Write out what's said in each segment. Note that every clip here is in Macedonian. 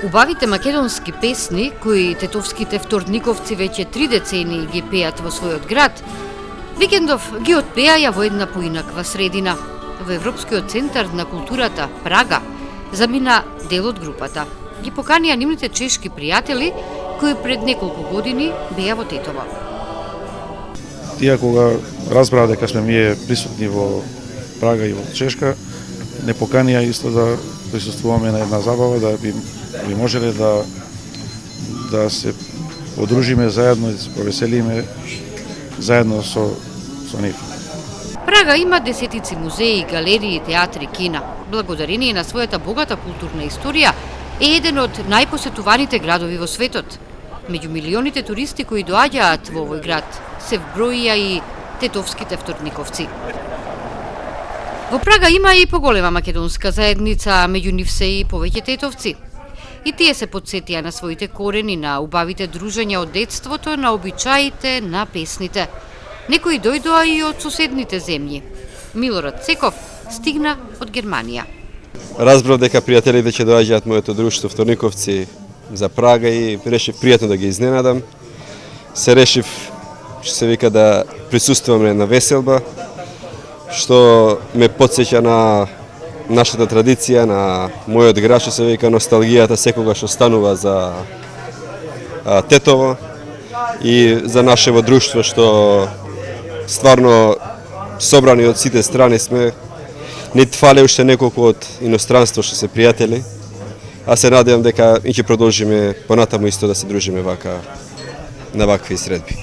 Убавите македонски песни, кои тетовските вторниковци веќе 3 децении ги пеат во својот град, Викендов ги отпеаја во една поинаква средина. Во Европскиот центар на културата Прага замина дел од групата. Ги поканија нивните чешки пријатели, кои пред неколку години беа во Тетово. Тие кога разбраа дека сме ние присутни во Прага и во Чешка, не поканија исто да присуствуваме на една забава, да би можеле да се подружиме заедно и да се повеселиме заедно со нив. Прага има десетици музеи, галерии, театри, кина. Благодарение на својата богата културна историја е еден од најпосетуваните градови во светот. Меѓу милионите туристи кои доаѓаат во овој град се вброија и тетовските вторниковци. Во Прага има и поголема македонска заедница, меѓу нив се и повеќе тетовци. И тие се потсетија на своите корени, на убавите дружења од детството, на обичаите, на песните. Некои дојдоа и од соседните земји. Милорад Цеков стигна од Германија. Разбрав дека пријателите ќе доаѓаат моето друштво вторниковци за Прага и решив пријатно да ги изненадам. Се решив, што се вика, да присуствувам на една веселба, што ме потсеќа на нашата традиција, на мојот град, што се вика носталгијата секогаш останува за Тетово и за нашево друштво, што стварно собрани од сите страни сме. Не фале уште неколку од иностранство што се пријатели, а се надевам дека и ќе продолжиме понатаму исто да се дружиме вака на вакви средби.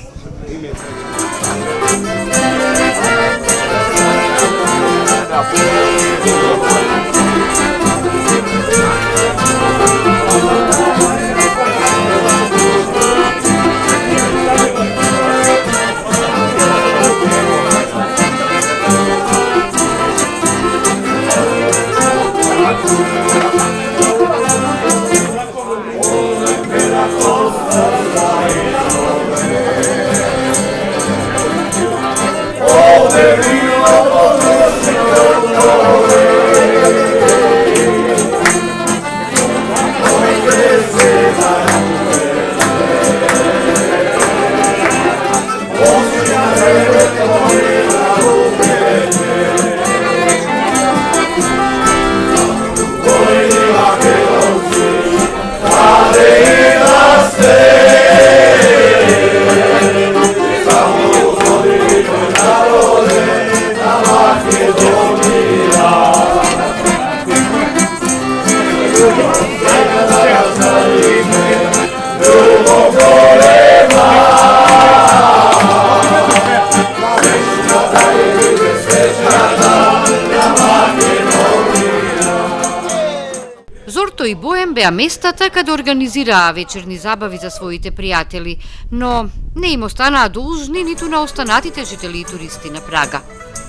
Зорто и Боем беа местата каде организираа вечерни забави за своите пријатели, но не им останаа должни ниту на останатите жители и туристи на Прага.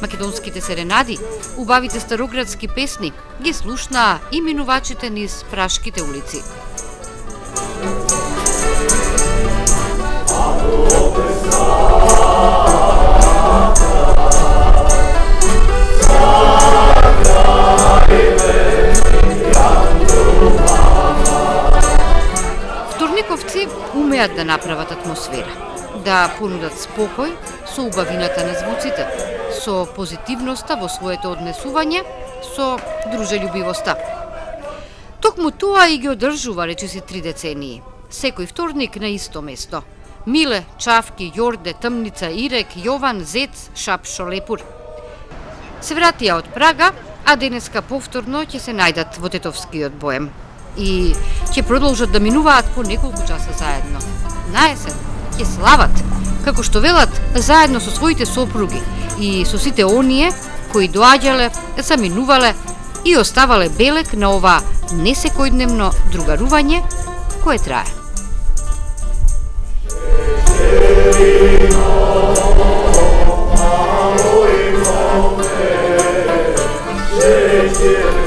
Македонските серенади, убавите староградски песни ги слушнаа и минувачите низ прашките улици. Вторниковци умеат да направат атмосфера, да понудат спокој со убавината на звуците, со позитивноста во своето однесување, со дружелюбивоста. Токму тоа и ги одржува речиси 3 децении. Секој вторник на исто место. Миле, Чавки, Јорде, Тмница, Ирек, Јован, Зец, Шапшо, Лепур. Се вратија од Прага, а денеска повторно ќе се најдат во тетовскиот Боем. И ќе продолжат да минуваат по неколку часа заедно. Наесен ќе слават, како што велат, заедно со своите сопруги и со сите оние кои доаѓале, заминувале и оставале белек на ова несекојдневно другарување кое трае. Yeah.